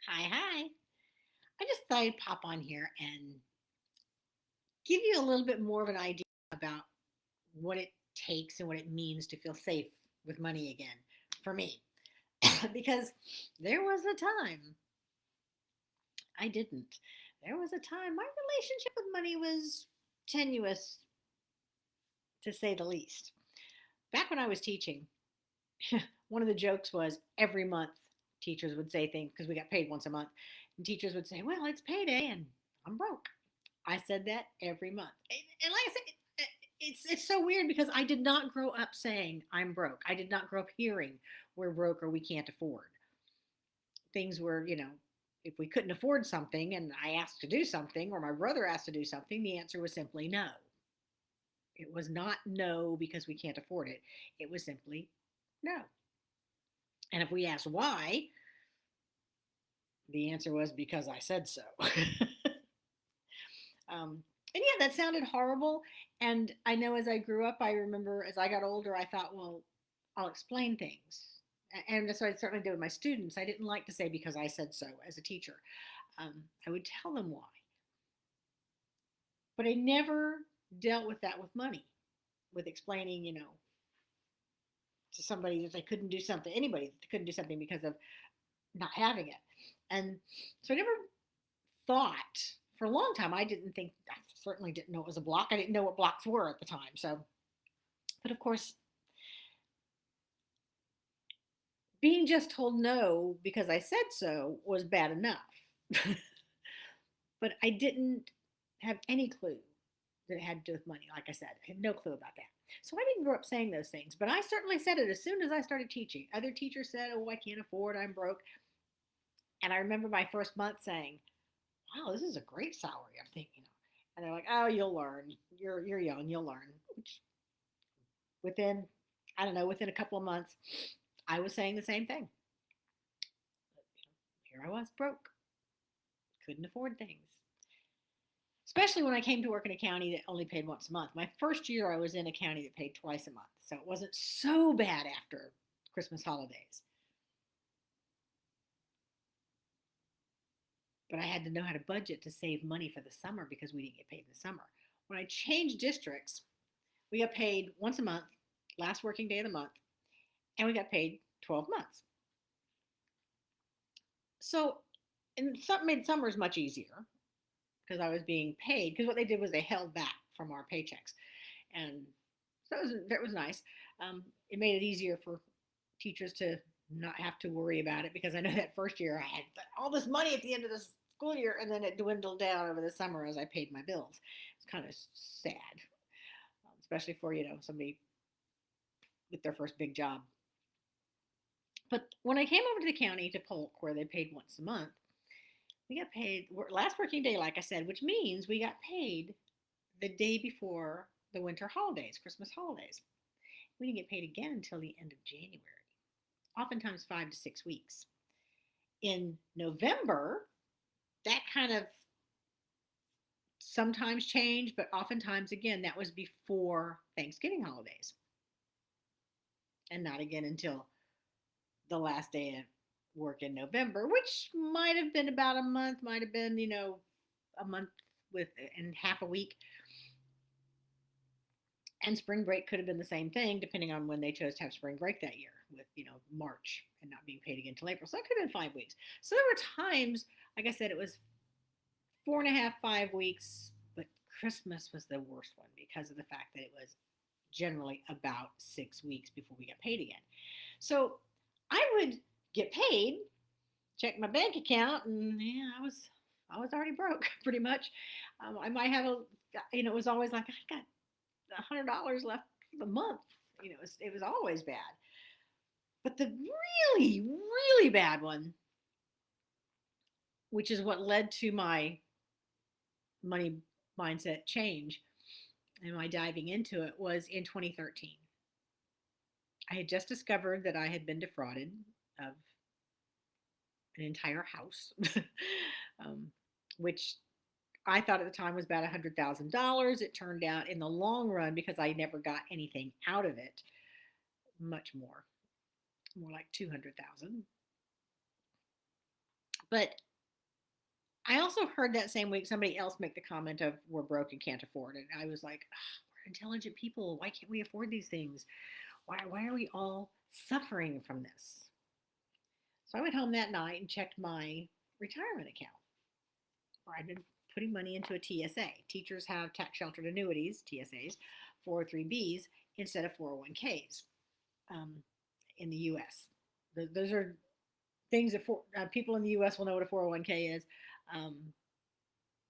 Hi, hi. I just thought I'd pop on here and give you a little bit more of an idea about what it takes and what it means to feel safe with money again for me. Because there was a time I didn't. There was a time my relationship with money was tenuous, to say the least. Back when I was teaching, one of the jokes was every month teachers would say things because we got paid once a month, and teachers would say, "Well, it's payday and I'm broke." I said that every month. And like I said, it's so weird because I did not grow up saying I'm broke. I did not grow up hearing we're broke or we can't afford. Things were, if we couldn't afford something and I asked to do something or my brother asked to do something, the answer was simply no. It was not no because we can't afford it. It was simply no. And if we asked why, the answer was because I said so. And yeah, that sounded horrible. And I know as I grew up, I remember as I got older, I thought, well, I'll explain things. And that's what I certainly did with my students. I didn't like to say because I said so as a teacher. I would tell them why. But I never dealt with that with money, with explaining, to somebody that they couldn't do something, anybody that they couldn't do something because of not having it. And so I never thought for a long time, I certainly didn't know it was a block. I didn't know what blocks were at the time. So, but of course, being just told no because I said so was bad enough. But I didn't have any clue that it had to do with money. Like I said, I had no clue about that. So I didn't grow up saying those things, but I certainly said it as soon as I started teaching. Other teachers said, "Oh, I can't afford, I'm broke." And I remember my first month saying, "Wow, this is a great salary." I'm thinking, and they're like, "Oh, you'll learn. You're young, you'll learn." Which within, I don't know, within a couple of months, I was saying the same thing. Here I was, broke, couldn't afford things. Especially when I came to work in a county that only paid once a month. My first year, I was in a county that paid twice a month, so it wasn't so bad after Christmas holidays. But I had to know how to budget to save money for the summer because we didn't get paid in the summer. When I changed districts, we got paid once a month, last working day of the month, and we got paid 12 months. So, and something made summers much easier because I was being paid. Because what they did was they held back from our paychecks, and so that was nice. It made it easier for teachers to not have to worry about it because I know that first year I had all this money at the end of the school year, and then it dwindled down over the summer as I paid my bills. It's kind of sad, especially for somebody with their first big job. But when I came over to the county to Polk, where they paid once a month, we got paid last working day, like I said, which means we got paid the day before the winter holidays, Christmas holidays. We didn't get paid again until the end of January, oftentimes 5 to 6 weeks. In November, that kind of sometimes changed, but oftentimes, again, that was before Thanksgiving holidays and not again until the last day of work in November, which might have been about a month, might have been, a month with and half a week. And spring break could have been the same thing, depending on when they chose to have spring break that year, with March and not being paid again until April. So it could have been 5 weeks. So there were times, like I said, it was 4.5, 5 weeks, but Christmas was the worst one because of the fact that it was generally about 6 weeks before we got paid again. So I would get paid, check my bank account, and yeah, I was already broke pretty much. I might have it was always like I got $100 left for the month. It was always bad. But the really, really bad one, which is what led to my money mindset change and my diving into it, was in 2013. I had just discovered that I had been defrauded of an entire house, um, which I thought at the time was about $100,000. It turned out in the long run, because I never got anything out of it, much more like 200,000. But I also heard that same week somebody else make the comment of we're broke and can't afford it. And I was like, we're intelligent people. Why can't we afford these things? Why are we all suffering from this? So I went home that night and checked my retirement account where I'd been putting money into a TSA. Teachers have tax sheltered annuities, TSAs, 403Bs instead of 401Ks um, in the US. Those are things that people in the US will know what a 401k is. Um,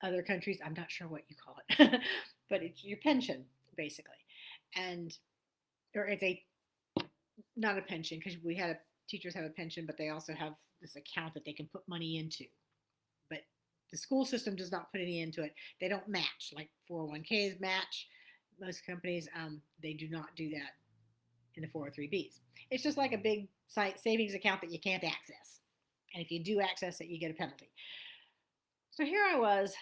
Other countries, I'm not sure what you call it, but it's your pension, basically. And, or it's not a pension because teachers have a pension, but they also have this account that they can put money into. But the school system does not put any into it. They don't match like 401ks match. Most companies, they do not do that in the 403Bs. It's just like a big savings account that you can't access. And if you do access it, you get a penalty. So here I was,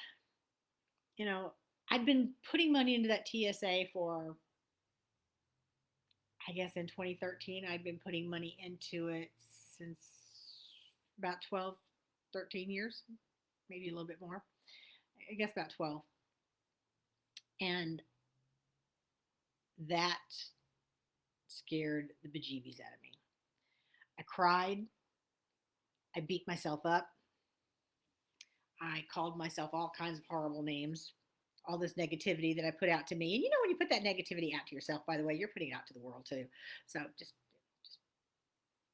you know, I'd been putting money into that TSA for, I guess in 2013, I'd been putting money into it since about 12, 13 years, maybe a little bit more. I guess about 12. And that scared the bejeebies out of me. I cried. I beat myself up. I called myself all kinds of horrible names, all this negativity that I put out to me. And when you put that negativity out to yourself, by the way, you're putting it out to the world too. So just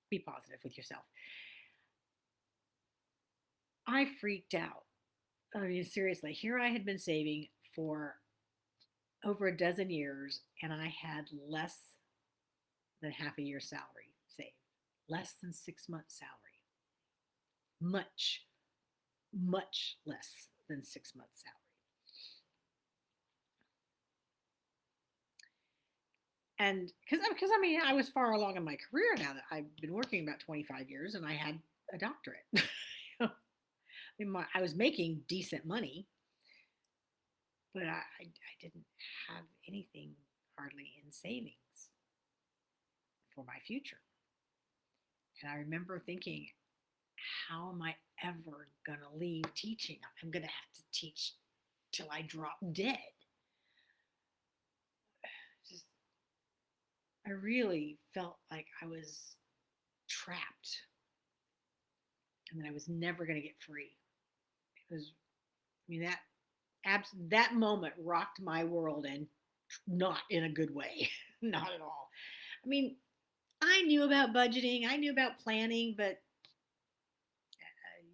be positive with yourself. I freaked out. I mean, seriously, here I had been saving for over a dozen years, and I had less than half a year's salary saved, less than 6 months' salary. Much, much less than 6 months' salary. And because I mean, I was far along in my career now that I've been working about 25 years and I had a doctorate. I mean, I was making decent money, but I didn't have anything hardly in savings for my future. And I remember thinking, how am I ever going to leave teaching? I'm going to have to teach till I drop dead. Just, I really felt like I was trapped and that I was never going to get free. It was, I mean, that moment rocked my world, and not in a good way. Not at all. I mean, I knew about budgeting, I knew about planning, but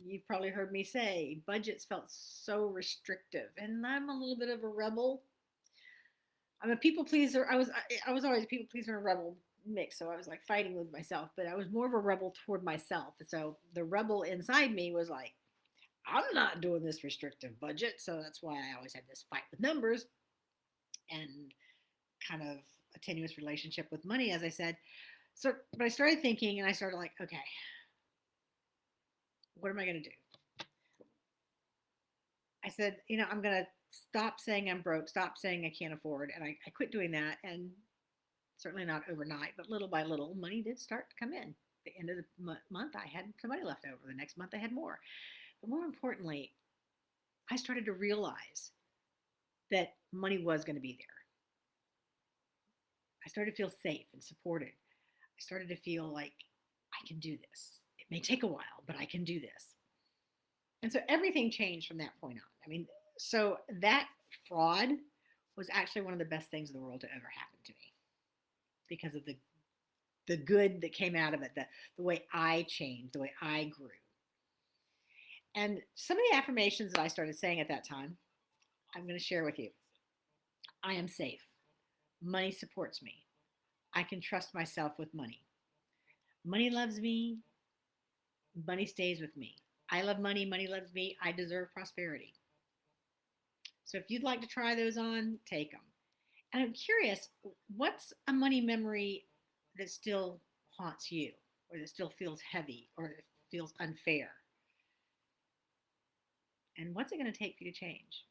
you've probably heard me say budgets felt so restrictive, and I'm a little bit of a rebel. I'm a people pleaser. I was always a people pleaser and a rebel mix, so I was like fighting with myself, but I was more of a rebel toward myself. So the rebel inside me was like, I'm not doing this restrictive budget. So that's why I always had this fight with numbers and kind of a tenuous relationship with money, as I said. So, but I started thinking, and I started like, okay, what am I going to do? I said, I'm going to stop saying I'm broke, stop saying I can't afford. And I quit doing that. And certainly not overnight, but little by little, money did start to come in. At the end of the month, I had some money left over. The next month, I had more. But more importantly, I started to realize that money was going to be there. I started to feel safe and supported. I started to feel like I can do this. It may take a while, but I can do this. And so everything changed from that point on. I mean, so that fraud was actually one of the best things in the world to ever happen to me because of the good that came out of it, the way I changed, the way I grew. And some of the affirmations that I started saying at that time, I'm going to share with you. I am safe. Money supports me. I can trust myself with money. Money loves me. Money stays with me. I love money. Money loves me. I deserve prosperity. So if you'd like to try those on, take them. And I'm curious, what's a money memory that still haunts you, or that still feels heavy, or that feels unfair? And what's it going to take for you to change?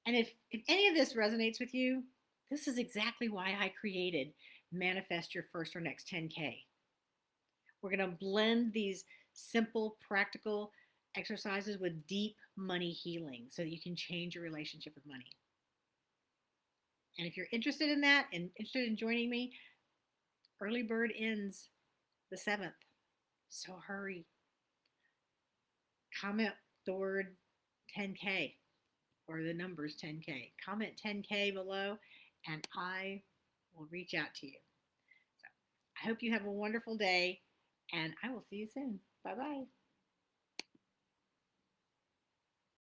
And if any of this resonates with you, this is exactly why I created Manifest Your First or Next 10K. We're going to blend these simple, practical exercises with deep money healing so that you can change your relationship with money. And if you're interested in that and interested in joining me, early bird ends the 7th. So hurry. Comment the word 10K or the numbers 10K. Comment 10K below and I will reach out to you. So I hope you have a wonderful day and I will see you soon. Bye bye.